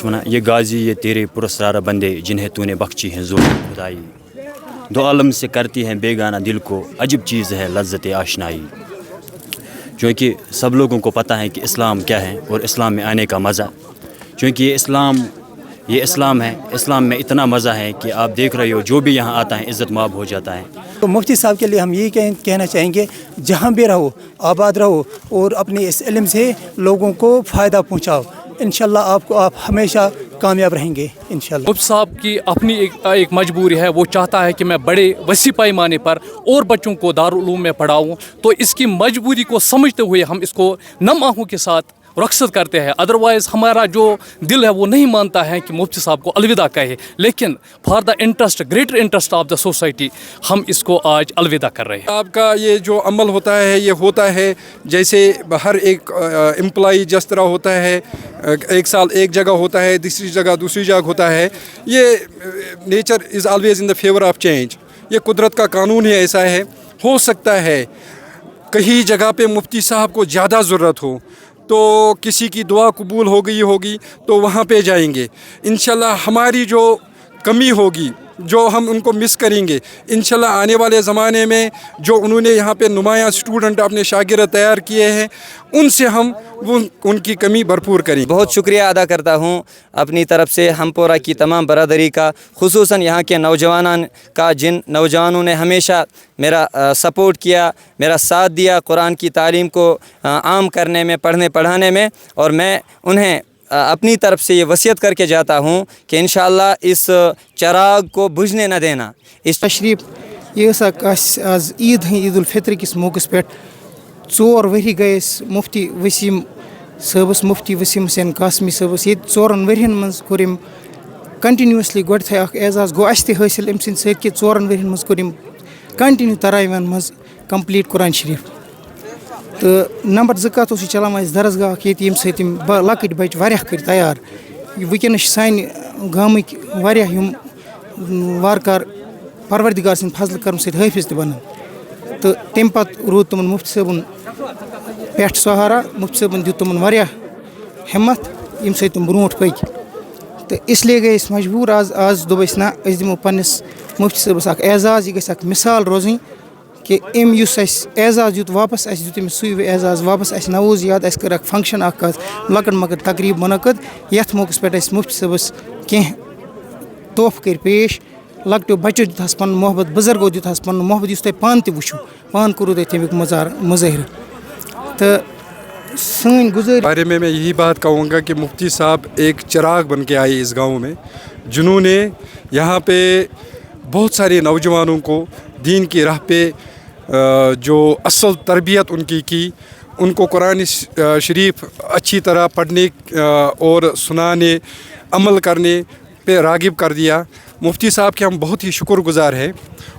ونان یہ غازی یہ تیرے پراسرار بندے جنہیں تو نے بخشی ہیں ظلم خدائی، دو عالم سے کرتی ہیں بیگانہ دل کو عجب چیز ہے لذت آشنائی. چونکہ سب لوگوں کو پتہ ہے کہ اسلام کیا ہے اور اسلام میں آنے کا مزہ، چونکہ یہ اسلام ہے. اسلام میں اتنا مزہ ہے کہ آپ دیکھ رہے ہو جو بھی یہاں آتا ہے عزت مآب ہو جاتا ہے. تو مفتی صاحب کے لیے ہم یہی کہنا چاہیں گے جہاں بھی رہو آباد رہو اور اپنے اس علم سے لوگوں کو فائدہ پہنچاؤ. انشاءاللہ آپ ہمیشہ کامیاب رہیں گے انشاءاللہ. مفتی صاحب کی اپنی ایک مجبوری ہے، وہ چاہتا ہے کہ میں بڑے وسیع پیمانے پر اور بچوں کو دارالعلوم میں پڑھاؤں، تو اس کی مجبوری کو سمجھتے ہوئے ہم اس کو نم آنکھوں کے ساتھ رخصت کرتے ہیں. ادروائز ہمارا جو دل ہے وہ نہیں مانتا ہے کہ مفتی صاحب کو الوداع کہے، لیکن for the interest greater interest of the society ہم اس کو آج الوداع کر رہے ہیں. آپ کا یہ جو عمل ہوتا ہے یہ ہوتا ہے جیسے ہر ایک امپلائی جس طرح ہوتا ہے، ایک سال ایک جگہ ہوتا ہے، دوسری جگہ ہوتا ہے. یہ nature is always in the favour of change. یہ قدرت کا قانون ہی ایسا ہے. ہو سکتا ہے کہیں جگہ پہ مفتی صاحب کو زیادہ ضرورت ہو تو کسی کی دعا قبول ہو گئی ہوگی تو وہاں پہ جائیں گے. انشاءاللہ ہماری جو کمی ہوگی جو ہم ان کو مس کریں گے، انشاءاللہ آنے والے زمانے میں جو انہوں نے یہاں پہ نمایاں اسٹوڈنٹ اپنے شاگرد تیار کیے ہیں ان سے ہم ان کی کمی بھرپور کریں. بہت شکریہ ادا کرتا ہوں اپنی طرف سے ہم پورہ کی تمام برادری کا، خصوصاً یہاں کے نوجوانان کا، جن نوجوانوں نے ہمیشہ میرا سپورٹ کیا، میرا ساتھ دیا قرآن کی تعلیم کو عام کرنے میں، پڑھنے پڑھانے میں. اور میں انہیں اپنی طرف سے یہ وصیت کر کے جاتا ہوں کہ انشاءاللہ اس چراغ کو بجھنے نہ دینا. اس تشریف یہ آز عید عید الفطر کس موقع پہ 4 ؤری گئے مفتی وسیم صٲبس، مفتی وسیم حسین قاسمی صٲبس یہ 4 ؤرین مز کور کنٹینیوسلی گۄڈٕ تھے اکھ اعزاز گوٚو اَسہِ تہِ حٲصِل أمۍ سٕنٛدِ سۭتۍ کہِ 4 ؤرین مز کور کنٹِنیو تراویٖمن مز کمپلیٖٹ قرآن شریف. تہٕ نمبر 2 کتھ اوس یہِ چلاوان اَسہِ درسگاہ اکھ ییٚتہِ ییٚمہِ سۭتۍ یِم لۄکٕٹۍ بچہِ واریاہ کٔرۍ تیار. وٕنکٮ۪نس چھِ سانہِ گامٕکۍ واریاہ یِم وارٕ کار پروردگار سٕنٛدِ فضلہٕ کرم سۭتۍ حٲفظ تہِ بنان. تہٕ تمہِ پتہٕ روٗد تِمن مفتی صٲبُن پٮ۪ٹھ سہارا. مفتی صٲبن دیُت تِمن واریاہ ہمت ییٚمہِ سۭتۍ تِم برونٛٹھ پٔکۍ. تہٕ اسلیے گٔے أسۍ مجبوٗر آز دوٚپ أسۍ نہ أسۍ دِمو پننِس مفتی صٲبس اکھ اعزاز. یہِ گژھِ اکھ مثال روزٕنۍ کہ أمۍ یُس اَسہِ اعزاز دیُت واپس، اَسہِ دیُت أمِس سُے اعزاز واپس. اَسہِ نووز یاد، اَسہِ کٔر اکھ فنٛکشن اکھ لۄکٕٹ مۄکٕٹ تقریٖب منعقد یتھ موقعس پٮ۪ٹھ اَسہِ مفتی صٲبس کینٛہہ تحفہٕ کٔرۍ پیش. لۄکٹیو بچو دیُتہس پنُن محبت، بُزرگو دیُتہس پنُن محبت یُس تۄہہِ پانہٕ تہِ وٕچھِو، پانہٕ کوٚروٕ تۄہہِ تمیُک مظٲہرٕ. تہٕ سٲنۍ گُزٲرِش بارے میں یہی بات کہوں گا کہ مفتی صاحب ایک چراغ بن کے آئے اس گاؤں میں، جنہوں نے یہاں پہ بہت سارے نوجوانوں کو دین کی راہ پہ جو اصل تربیت ان کی ان کو قرآن شریف اچھی طرح پڑھنے اور سنانے، عمل کرنے پہ راغب کر دیا. مفتی صاحب کے ہم بہت ہی شکر گزار ہیں.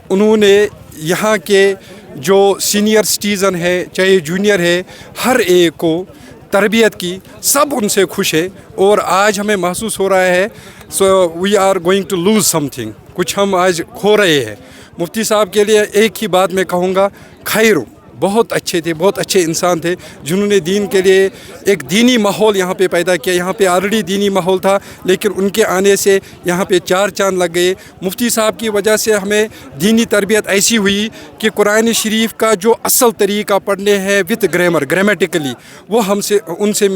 انہوں نے یہاں کے جو سینئر سٹیزن ہے چاہے جونیئر ہے ہر ایک کو تربیت کی، سب ان سے خوش ہے. اور آج ہمیں محسوس ہو رہا ہے so we are going to lose something, کچھ ہم آج کھو رہے ہیں. مفتی صاحب کے لیے ایک ہی بات میں کہوں گا، خیر بہت اچھے تھے، بہت اچھے انسان تھے جنہوں نے دین کے لیے ایک دینی ماحول یہاں پہ پیدا کیا. یہاں پہ آلریڈی دینی ماحول تھا لیکن ان کے آنے سے یہاں پہ 4 چاند لگ گئے. مفتی صاحب کی وجہ سے ہمیں دینی تربیت ایسی ہوئی کہ قرآن شریف کا جو اصل طریقہ پڑھنے ہے وتھ گرامیٹیکلی وہ ان سے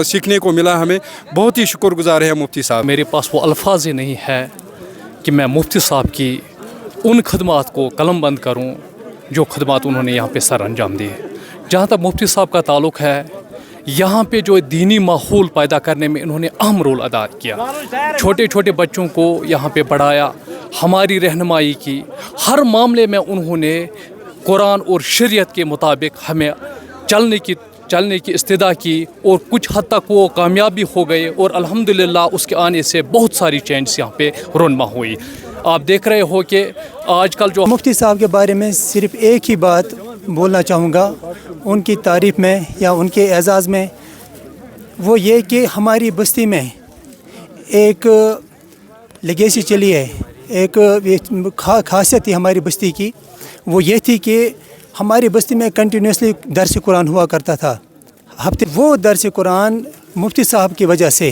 سیکھنے کو ملا. ہمیں بہت ہی شکر گزار ہے مفتی صاحب. میرے پاس وہ الفاظ ہی نہیں ہے کہ میں مفتی صاحب کی ان خدمات کو قلم بند کروں جو خدمات انہوں نے یہاں پہ سر انجام دیے. جہاں تک مفتی صاحب کا تعلق ہے، یہاں پہ جو دینی ماحول پیدا کرنے میں انہوں نے اہم رول ادا کیا. چھوٹے چھوٹے بچوں کو یہاں پہ پڑھایا، ہماری رہنمائی کی، ہر معاملے میں انہوں نے قرآن اور شریعت کے مطابق ہمیں چلنے کی استدعا کی. اور کچھ حد تک وہ کامیابی ہو گئے اور الحمدللہ اس کے آنے سے بہت ساری چینجز یہاں پہ رونما ہوئی. آپ دیکھ رہے ہو کہ آج کل جو مفتی صاحب کے بارے میں صرف ایک ہی بات بولنا چاہوں گا ان کی تعریف میں یا ان کے اعزاز میں، وہ یہ کہ ہماری بستی میں ایک لیگیسی چلی ہے، ایک خاصیت تھی ہماری بستی کی. وہ یہ تھی کہ ہماری بستی میں کنٹینیوسلی درس قرآن ہوا کرتا تھا. وہ درس قرآن مفتی صاحب کی وجہ سے